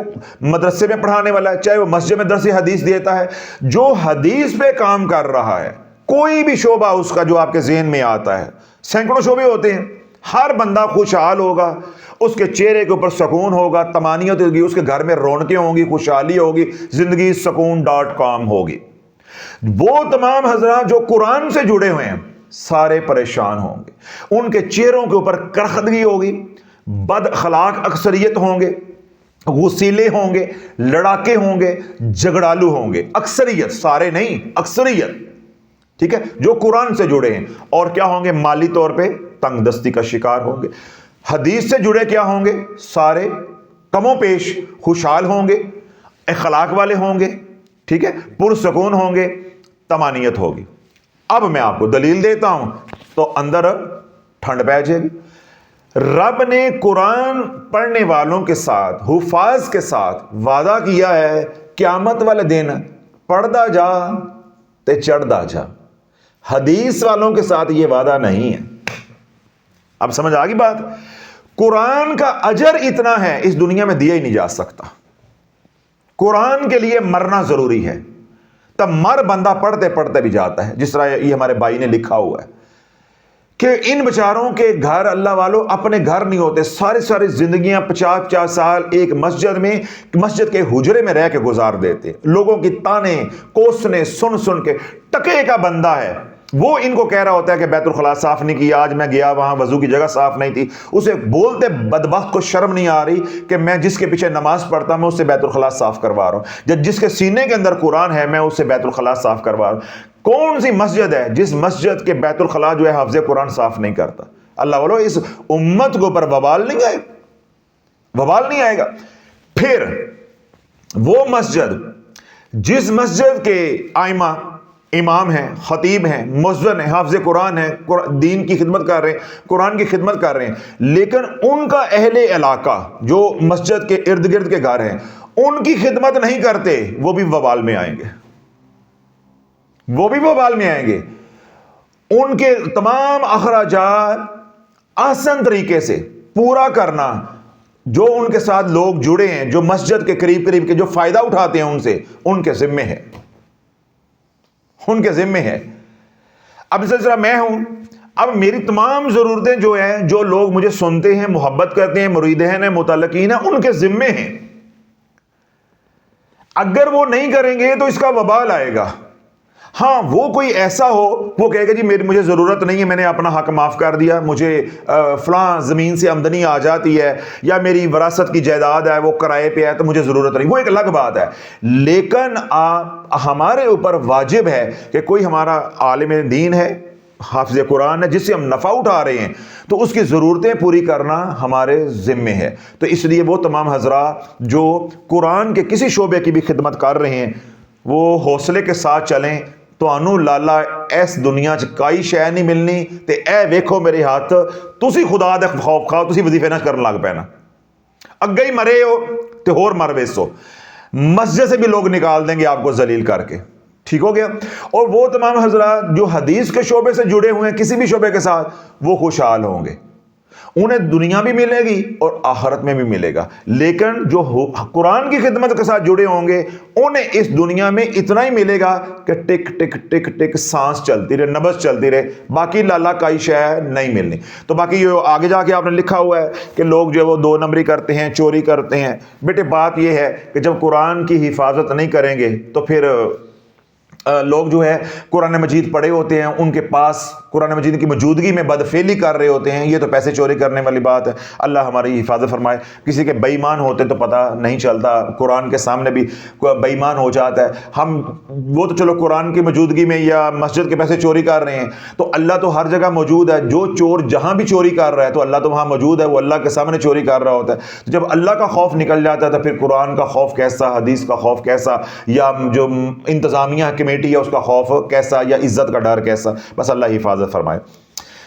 A: مدرسے میں پڑھانے والا ہے، چاہے وہ مسجد میں درس حدیث دیتا ہے، جو حدیث پہ کام کر رہا ہے، کوئی بھی شعبہ اس کا جو آپ کے ذہن میں آتا ہے، سینکڑوں شعبے ہوتے ہیں، ہر بندہ خوشحال ہوگا، اس کے چہرے کے اوپر سکون ہوگا، طمانینت ہوگی، اس کے گھر میں رونقیں ہوں گی، خوشحالی ہوگی، زندگی سکون.com ہوگی۔ وہ تمام حضرات جو قرآن سے جڑے ہوئے ہیں سارے پریشان ہوں گے، ان کے چہروں کے اوپر کرخدگی ہوگی، بد اخلاق اکثریت ہوں گے، غسیلے ہوں گے، لڑاکے ہوں گے، جھگڑالو ہوں گے، اکثریت، سارے نہیں، اکثریت، ٹھیک ہے، جو قرآن سے جڑے ہیں۔ اور کیا ہوں گے؟ مالی طور پہ تنگ دستی کا شکار ہوں گے۔ حدیث سے جڑے کیا ہوں گے؟ سارے کم و پیش خوشحال ہوں گے، اخلاق والے ہوں گے، ٹھیک ہے، پرسکون ہوں گے، طمانینت ہوگی۔ اب میں آپ کو دلیل دیتا ہوں تو اندر ٹھنڈ پہ جائے گی۔ رب نے قرآن پڑھنے والوں کے ساتھ، حفاظ کے ساتھ وعدہ کیا ہے، قیامت والے دن پڑھدا جا تے چڑھدا جا۔ حدیث والوں کے ساتھ یہ وعدہ نہیں ہے۔ اب سمجھ آ گئی بات؟ قرآن کا اجر اتنا ہے اس دنیا میں دیا ہی نہیں جا سکتا۔ قرآن کے لیے مرنا ضروری ہے، تب مر بندہ پڑھتے پڑھتے بھی جاتا ہے، جس طرح یہ ہمارے بھائی نے لکھا ہوا ہے کہ ان بچاروں کے گھر، اللہ والوں، اپنے گھر نہیں ہوتے، ساری زندگیاں 50 سال ایک مسجد کے حجرے میں رہ کے گزار دیتے، لوگوں کی تانے کوسنے سن کے۔ ٹکے کا بندہ ہے وہ، ان کو کہہ رہا ہوتا ہے کہ بیت الخلاء صاف نہیں کیا، آج میں گیا وہاں وضو کی جگہ صاف نہیں تھی، اسے بولتے بدبخت کو شرم نہیں آ رہی کہ میں جس کے پیچھے نماز پڑھتا ہوں میں اس سے بیت الخلاء صاف کروا رہا ہوں، جب جس کے سینے کے اندر قرآن ہے میں اس سے بیت الخلاء صاف کروا رہا ہوں۔ کون سی مسجد ہے جس مسجد کے بیت الخلاء جو ہے حافظ قرآن صاف نہیں کرتا؟ اللہ والو، اس امت کے اوپر وبال نہیں آئے گا۔ پھر وہ مسجد، جس مسجد کے آئمہ، امام ہیں، خطیب ہیں، مؤذن ہیں، حافظ قرآن ہیں، دین کی خدمت کر رہے ہیں، قرآن کی خدمت کر رہے ہیں، لیکن ان کا اہل علاقہ جو مسجد کے ارد گرد کے گھر ہیں ان کی خدمت نہیں کرتے، وہ بھی وبال میں آئیں گے۔ ان کے تمام اخراجات آسان طریقے سے پورا کرنا، جو ان کے ساتھ لوگ جڑے ہیں، جو مسجد کے قریب کے جو فائدہ اٹھاتے ہیں ان سے، ان کے ذمے ہے۔ اب سلسلہ میں ہوں، اب میری تمام ضرورتیں جو ہیں، جو لوگ مجھے سنتے ہیں، محبت کرتے ہیں، مریدین ہیں، متعلقین ہیں، ان کے ذمے ہیں۔ اگر وہ نہیں کریں گے تو اس کا وبال آئے گا۔ ہاں، وہ کوئی ایسا ہو وہ کہے گا جی مجھے ضرورت نہیں ہے، میں نے اپنا حق معاف کر دیا، مجھے فلاں زمین سے آمدنی آ جاتی ہے، یا میری وراثت کی جائیداد ہے وہ کرائے پہ ہے تو مجھے ضرورت نہیں، وہ ایک الگ بات ہے۔ لیکن ہمارے اوپر واجب ہے کہ کوئی ہمارا عالم دین ہے، حافظ قرآن ہے، جس سے ہم نفع اٹھا رہے ہیں، تو اس کی ضرورتیں پوری کرنا ہمارے ذمے ہے۔ تو اس لیے وہ تمام حضرات جو قرآن کے کسی شعبے کی بھی خدمت کر رہے ہیں، وہ حوصلے کے ساتھ چلیں۔ تانوں لالا اس دنیا چ کئی شے نہیں ملنی، تے اے ویکھو میرے ہاتھ، تسی خدا دے خوف کھاؤ، تسی وظیفے نہ کرن لگ پینا، اگے ہی مرے ہو تے ہور مر ویسو۔ مسجد سے بھی لوگ نکال دیں گے آپ کو ذلیل کر کے. ٹھیک ہو گیا. اور وہ تمام حضرات جو حدیث کے شعبے سے جڑے ہوئے ہیں کسی بھی شعبے کے ساتھ، وہ خوشحال ہوں گے، انہیں دنیا بھی ملے گی اور آخرت میں بھی ملے گا. لیکن جو قرآن کی خدمت کے ساتھ جڑے ہوں گے انہیں اس دنیا میں اتنا ہی ملے گا کہ ٹک ٹک ٹک ٹک سانس چلتی رہے، نبض چلتی رہے، باقی لالا کائی شے نہیں ملنی. تو باقی یہ آگے جا کے آپ نے لکھا ہوا ہے کہ لوگ جو ہے وہ 2 نمبری کرتے ہیں، چوری کرتے ہیں. بیٹے بات یہ ہے کہ جب قرآن کی حفاظت نہیں کریں گے تو پھر لوگ جو ہے قرآن مجید پڑھے ہوتے ہیں، ان کے پاس قرآن مجید کی موجودگی میں بدفعلی کر رہے ہوتے ہیں. یہ تو پیسے چوری کرنے والی بات ہے. اللہ ہماری حفاظت فرمائے. کسی کے بے ایمان ہوتے تو پتہ نہیں چلتا، قرآن کے سامنے بھی بے ایمان ہو جاتا ہے. ہم وہ تو چلو قرآن کی موجودگی میں یا مسجد کے پیسے چوری کر رہے ہیں، تو اللہ تو ہر جگہ موجود ہے. جو چور جہاں بھی چوری کر رہا ہے تو اللہ تو وہاں موجود ہے، وہ اللہ کے سامنے چوری کر رہا ہوتا ہے. تو جب اللہ کا خوف نکل جاتا ہے تو پھر قرآن کا خوف کیسا، حدیث کا خوف کیسا، یا جو انتظامیہ کمیٹی ہے اس کا خوف کیسا، یا عزت کا ڈر کیسا. بس اللہ حفاظت فرمائے.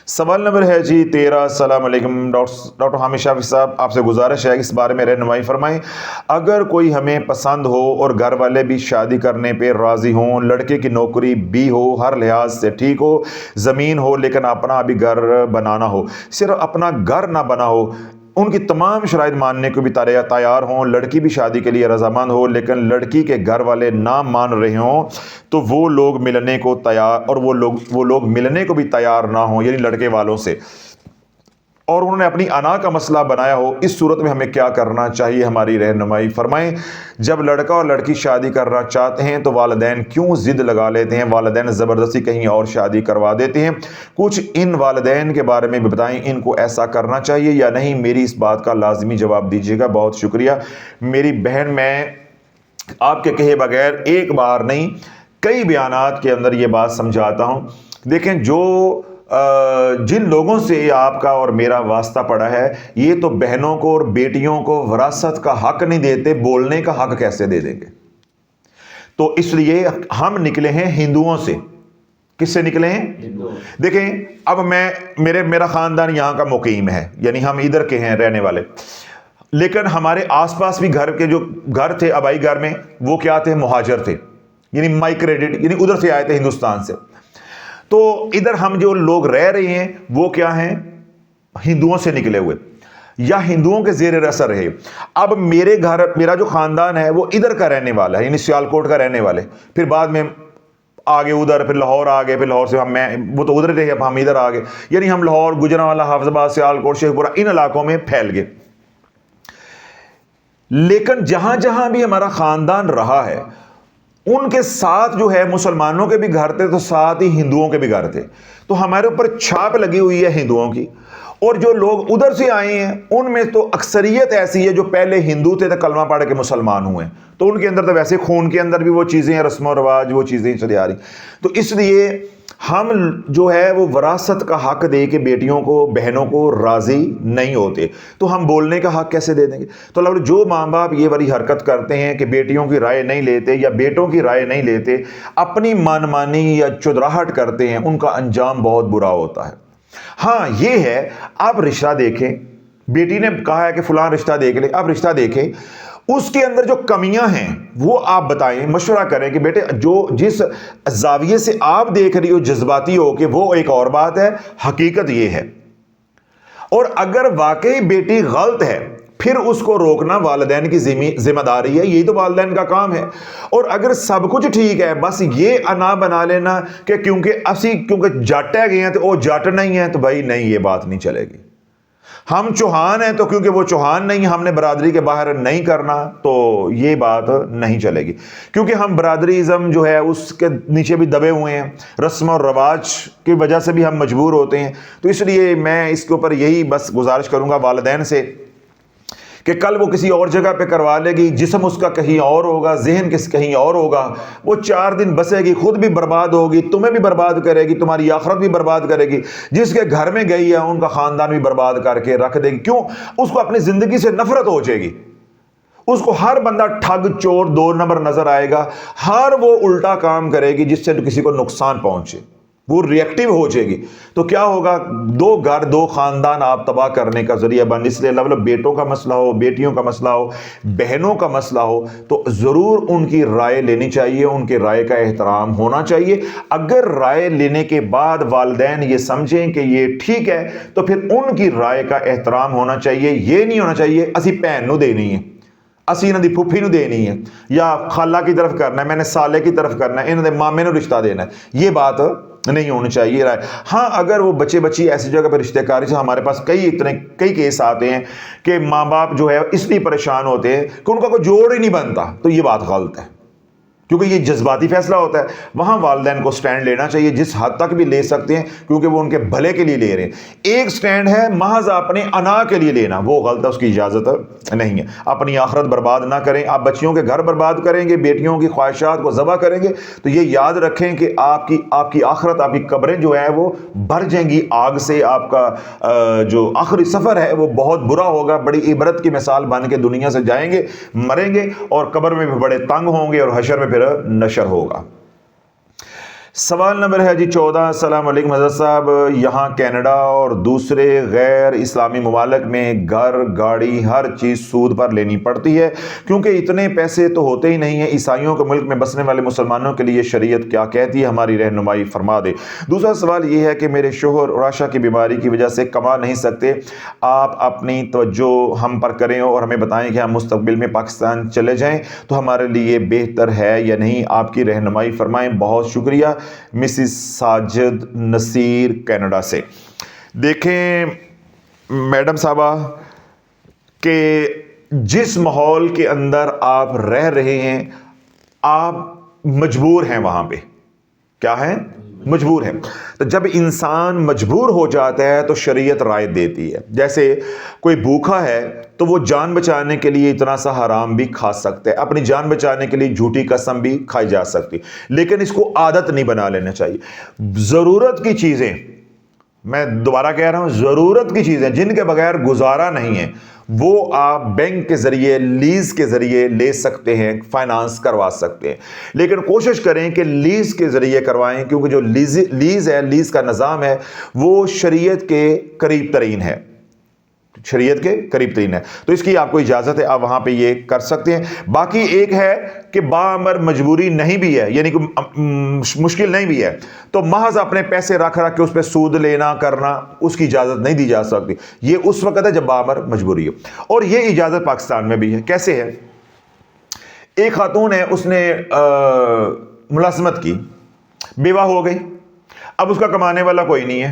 A: سوال نمبر ہے جی 13. السلام علیکم ڈاکٹر حامد شافی صاحب، آپ سے گزارش ہے اس بارے میں رہنمائی فرمائیں. اگر کوئی ہمیں پسند ہو اور گھر والے بھی شادی کرنے پہ راضی ہوں، لڑکے کی نوکری بھی ہو، ہر لحاظ سے ٹھیک ہو، زمین ہو، لیکن اپنا ابھی گھر بنانا ہو، صرف اپنا گھر نہ بنا ہو، ان کی تمام شرائط ماننے کو بھی تیار ہوں، لڑکی بھی شادی کے لیے رضامند ہو، لیکن لڑکی کے گھر والے نہ مان رہے ہوں، تو وہ لوگ ملنے کو تیار، اور وہ لوگ ملنے کو بھی تیار نہ ہوں، یعنی لڑکے والوں سے، اور انہوں نے اپنی انا کا مسئلہ بنایا ہو، اس صورت میں ہمیں کیا کرنا چاہیے؟ ہماری رہنمائی فرمائیں. جب لڑکا اور لڑکی شادی کرنا چاہتے ہیں تو والدین کیوں ضد لگا لیتے ہیں؟ والدین زبردستی کہیں اور شادی کروا دیتے ہیں. کچھ ان والدین کے بارے میں بھی بتائیں، ان کو ایسا کرنا چاہیے یا نہیں؟ میری اس بات کا لازمی جواب دیجیے گا. بہت شکریہ میری بہن. میں آپ کے کہے بغیر ایک بار نہیں کئی بیانات کے اندر یہ بات سمجھاتا ہوں. دیکھیں، جو جن لوگوں سے آپ کا اور میرا واسطہ پڑا ہے، یہ تو بہنوں کو اور بیٹیوں کو وراثت کا حق نہیں دیتے، بولنے کا حق کیسے دے دیں گے؟ تو اس لیے ہم نکلے ہیں ہندوؤں سے. کس سے نکلے ہیں؟ دیکھیں، اب میرا خاندان یہاں کا مقیم ہے، یعنی ہم ادھر کے ہیں رہنے والے، لیکن ہمارے آس پاس بھی گھر کے جو گھر تھے آبائی گھر میں، وہ کیا تھے؟ مہاجر تھے، یعنی مائگریٹڈ، یعنی ادھر سے آئے تھے ہندوستان سے. تو ادھر ہم جو لوگ رہ رہے ہیں وہ کیا ہیں؟ ہندوؤں سے نکلے ہوئے یا ہندوؤں کے زیر اثر رہے. اب میرا جو خاندان ہے وہ ادھر کا رہنے والا ہے، یعنی سیالکوٹ کا رہنے والے. پھر بعد میں آگے ادھر، پھر لاہور آگے، پھر لاہور سے وہ تو ادھر رہے، اب ہم ادھر آگے، یعنی ہم لاہور، گجرانوالہ، حافظ آباد، سیالکوٹ، شیخ پورہ، ان علاقوں میں پھیل گئے. لیکن جہاں جہاں بھی ہمارا خاندان رہا ہے ان کے ساتھ جو ہے مسلمانوں کے بھی گھر تھے، تو ساتھ ہی ہندوؤں کے بھی گھر تھے. تو ہمارے اوپر چھاپ لگی ہوئی ہے ہندوؤں کی. اور جو لوگ ادھر سے آئے ہیں ان میں تو اکثریت ایسی ہے جو پہلے ہندو تھے تو کلمہ پڑھ کے مسلمان ہوئے، تو ان کے اندر تو ویسے خون کے اندر بھی وہ چیزیں ہیں، رسم و رواج، وہ چیزیں چلی آ رہی. تو اس لیے ہم جو ہے وہ وراثت کا حق دے کے بیٹیوں کو، بہنوں کو راضی نہیں ہوتے، تو ہم بولنے کا حق کیسے دے دیں گے؟ تو اللہ، جو ماں باپ یہ والی حرکت کرتے ہیں کہ بیٹیوں کی رائے نہیں لیتے یا بیٹوں کی رائے نہیں لیتے، اپنی من مانی یا چدراہٹ کرتے ہیں، ان کا انجام بہت برا ہوتا ہے. ہاں یہ ہے، آپ رشتہ دیکھیں، بیٹی نے کہا ہے کہ فلاں رشتہ دیکھ لے، آپ رشتہ دیکھیں، اس کے اندر جو کمیاں ہیں وہ آپ بتائیں، مشورہ کریں کہ بیٹے جس زاویے سے آپ دیکھ رہی ہو جذباتی ہو کہ وہ ایک اور بات ہے، حقیقت یہ ہے. اور اگر واقعی بیٹی غلط ہے پھر اس کو روکنا والدین کی ذمہ داری ہے، یہی تو والدین کا کام ہے. اور اگر سب کچھ ٹھیک ہے، بس یہ انا بنا لینا کہ کیونکہ جٹ ہے گئے ہیں تو وہ جٹ نہیں ہے، تو بھائی نہیں، یہ بات نہیں چلے گی. ہم چوہان ہیں تو کیونکہ وہ چوہان نہیں، ہم نے برادری کے باہر نہیں کرنا، تو یہ بات نہیں چلے گی. کیونکہ ہم برادریزم جو ہے اس کے نیچے بھی دبے ہوئے ہیں، رسم اور رواج کی وجہ سے بھی ہم مجبور ہوتے ہیں. تو اس لیے میں اس کے اوپر یہی بس گزارش کروں گا والدین سے کہ کل وہ کسی اور جگہ پہ کروا لے گی، جسم اس کا کہیں اور ہوگا، ذہن کہیں اور ہوگا، وہ 4 دن بسے گی، خود بھی برباد ہوگی، تمہیں بھی برباد کرے گی، تمہاری آخرت بھی برباد کرے گی. جس کے گھر میں گئی ہے ان کا خاندان بھی برباد کر کے رکھ دے گی. کیوں؟ اس کو اپنی زندگی سے نفرت ہو جائے گی. اس کو ہر بندہ ٹھگ، چور، 2 نمبر نظر آئے گا، ہر وہ الٹا کام کرے گی جس سے کسی کو نقصان پہنچے. وہ ریئیکٹیو ہو جائے گی تو کیا ہوگا؟ دو گھر دو خاندان آپ تباہ کرنے کا ذریعہ بن. اس لیے اللہ بیٹوں کا مسئلہ ہو، بیٹیوں کا مسئلہ ہو، بہنوں کا مسئلہ ہو تو ضرور ان کی رائے لینی چاہیے، ان کی رائے کا احترام ہونا چاہیے. اگر رائے لینے کے بعد والدین یہ سمجھیں کہ یہ ٹھیک ہے تو پھر ان کی رائے کا احترام ہونا چاہیے. یہ نہیں ہونا چاہیے اسی بھین نو دینی ہے، اسی انہوں دی پھپھی نو دینی ہے، یا خالہ کی طرف کرنا ہے، میں نے سالے کی طرف کرنا ہے، انہوں نے مامے نو رشتہ دینا ہے. یہ بات نہیں ہونی چاہیے. ہاں اگر وہ بچے بچی ایسی جگہ پہ رشتہ کاری سے، ہمارے پاس کئی کیس آتے ہیں کہ ماں باپ جو ہے اس لیے پریشان ہوتے ہیں کہ ان کا کوئی جوڑ ہی نہیں بنتا، تو یہ بات غلط ہے کیونکہ یہ جذباتی فیصلہ ہوتا ہے. وہاں والدین کو سٹینڈ لینا چاہیے جس حد تک بھی لے سکتے ہیں، کیونکہ وہ ان کے بھلے کے لیے لے رہے ہیں. ایک سٹینڈ ہے محض اپنے انا کے لیے لینا، وہ غلط ہے، اس کی اجازت نہیں ہے. اپنی آخرت برباد نہ کریں. آپ بچیوں کے گھر برباد کریں گے، بیٹیوں کی خواہشات کو ذبح کریں گے تو یہ یاد رکھیں کہ آپ کی آخرت، آپ کی قبریں جو ہیں وہ بھر جائیں گی آگ سے. آپ کا جو آخری سفر ہے وہ بہت برا ہوگا. بڑی عبرت کی مثال بن کے دنیا سے جائیں گے، مریں گے اور قبر میں بھی بڑے تنگ ہوں گے اور حشر میں پھر نشر ہوگا. سوال نمبر ہے جی 14. السلام علیکم حضرت صاحب، یہاں کینیڈا اور دوسرے غیر اسلامی ممالک میں گھر گاڑی ہر چیز سود پر لینی پڑتی ہے کیونکہ اتنے پیسے تو ہوتے ہی نہیں ہیں. عیسائیوں کے ملک میں بسنے والے مسلمانوں کے لیے شریعت کیا کہتی ہے؟ ہماری رہنمائی فرما دے. دوسرا سوال یہ ہے کہ میرے شوہر راشا کی بیماری کی وجہ سے کما نہیں سکتے، آپ اپنی توجہ ہم پر کریں اور ہمیں بتائیں کہ ہم مستقبل میں پاکستان چلے جائیں تو ہمارے لیے بہتر ہے یا نہیں؟ آپ کی رہنمائی فرمائیں. بہت شکریہ. مسز ساجد نصیر کینیڈا سے. دیکھیں میڈم صاحبہ کہ جس ماحول کے اندر آپ رہ رہے ہیں آپ مجبور ہیں، وہاں پہ کیا ہے؟ مجبور ہیں. تو جب انسان مجبور ہو جاتا ہے تو شریعت رائے دیتی ہے. جیسے کوئی بھوکا ہے تو وہ جان بچانے کے لیے اتنا سا حرام بھی کھا سکتا ہے، اپنی جان بچانے کے لیے جھوٹی قسم بھی کھائی جا سکتی، لیکن اس کو عادت نہیں بنا لینا چاہیے. ضرورت کی چیزیں، میں دوبارہ کہہ رہا ہوں، ضرورت کی چیزیں جن کے بغیر گزارا نہیں ہے وہ آپ بینک کے ذریعے، لیز کے ذریعے لے سکتے ہیں، فائنانس کروا سکتے ہیں. لیکن کوشش کریں کہ لیز کے ذریعے کروائیں کیونکہ جو لیز ہے، لیز کا نظام ہے وہ شریعت کے قریب ترین ہے، شریعت کے قریب ترین ہے. تو اس کی آپ کو اجازت ہے، آپ وہاں پہ یہ کر سکتے ہیں. باقی ایک ہے کہ باعمر مجبوری نہیں بھی ہے، یعنی کہ مشکل نہیں بھی ہے تو محض اپنے پیسے رکھ کے اس پہ سود لینا کرنا، اس کی اجازت نہیں دی جا سکتی. یہ اس وقت ہے جب باعمر مجبوری ہو. اور یہ اجازت پاکستان میں بھی ہے. کیسے ہے؟ ایک خاتون ہے، اس نے ملازمت کی، بیوہ ہو گئی، اب اس کا کمانے والا کوئی نہیں ہے،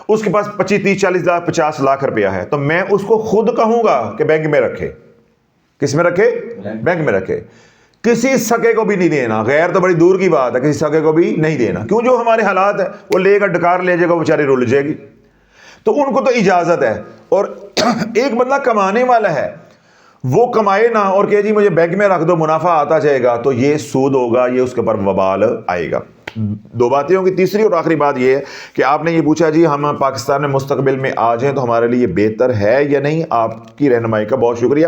A: اس کے پاس 25 30 40 لاکھ 50 لاکھ روپیہ ہے، تو میں اس کو خود کہوں گا کہ بینک میں رکھے. کس میں رکھے؟ بینک میں رکھے. کسی سکے کو بھی نہیں دینا. غیر تو بڑی دور کی بات ہے، کسی سکے کو بھی نہیں دینا. کیوں؟ جو ہمارے حالات ہیں وہ لے کر ڈکار لے جائے گا، بیچاری رول جائے گی. تو ان کو تو اجازت ہے. اور ایک بندہ کمانے والا ہے، وہ کمائے نہ اور کہ جی مجھے بینک میں رکھ دو، منافع آتا جائے گا، تو یہ سود ہوگا، یہ اس کے اوپر وبال آئے گا. دو باتیں ہوں گی. تیسری اور آخری بات یہ ہے کہ آپ نے یہ پوچھا جی ہم پاکستان میں مستقبل میں آ جائیں تو ہمارے لیے بہتر ہے یا نہیں؟ آپ کی رہنمائی کا بہت شکریہ.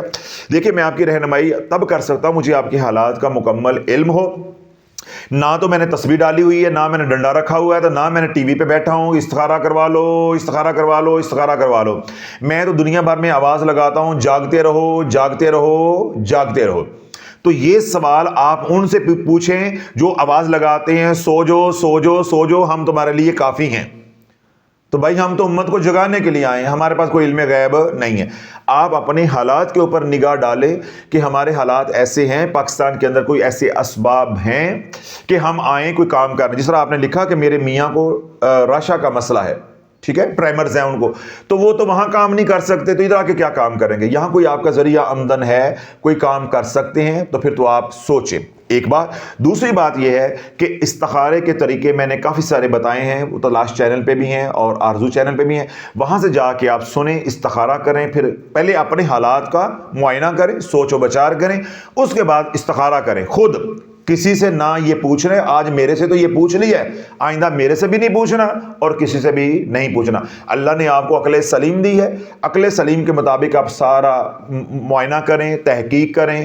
A: دیکھیں میں آپ کی رہنمائی تب کر سکتا ہوں مجھے آپ کے حالات کا مکمل علم ہو. نہ تو میں نے تسبیح ڈالی ہوئی ہے، نہ میں نے ڈنڈا رکھا ہوا ہے، تو نہ میں نے ٹی وی پہ بیٹھا ہوں استخارہ کروا لو، استخارہ کروا لو، استخارہ کروا لو. میں تو دنیا بھر میں آواز لگاتا ہوں جاگتے رہو، جاگتے رہو، جاگتے رہو. تو یہ سوال آپ ان سے پوچھیں جو آواز لگاتے ہیں سو جو سو جو سو جو، ہم تمہارے لیے کافی ہیں. تو بھائی ہم تو امت کو جگانے کے لیے آئے ہیں، ہمارے پاس کوئی علم غیب نہیں ہے. آپ اپنے حالات کے اوپر نگاہ ڈالیں کہ ہمارے حالات ایسے ہیں، پاکستان کے اندر کوئی ایسے اسباب ہیں کہ ہم آئیں کوئی کام کرنے. جس طرح آپ نے لکھا کہ میرے میاں کو راشا کا مسئلہ ہے، ٹھیک ہے، پرائمرز ہیں ان کو، تو وہ تو وہاں کام نہیں کر سکتے، تو ادھر آ کے کیا کام کریں گے؟ یہاں کوئی آپ کا ذریعہ آمدن ہے، کوئی کام کر سکتے ہیں، تو پھر تو آپ سوچیں. ایک بات. دوسری بات یہ ہے کہ استخارے کے طریقے میں نے کافی سارے بتائے ہیں، وہ تو لاش چینل پہ بھی ہیں اور آرزو چینل پہ بھی ہیں، وہاں سے جا کے آپ سنیں، استخارہ کریں، پھر پہلے اپنے حالات کا معائنہ کریں، سوچ و بچار کریں، اس کے بعد استخارہ کریں. خود کسی سے نہ یہ پوچھ رہے، آج میرے سے تو یہ پوچھ لیا ہے، آئندہ میرے سے بھی نہیں پوچھنا اور کسی سے بھی نہیں پوچھنا. اللہ نے آپ کو عقل سلیم دی ہے، عقل سلیم کے مطابق آپ سارا معائنہ کریں، تحقیق کریں،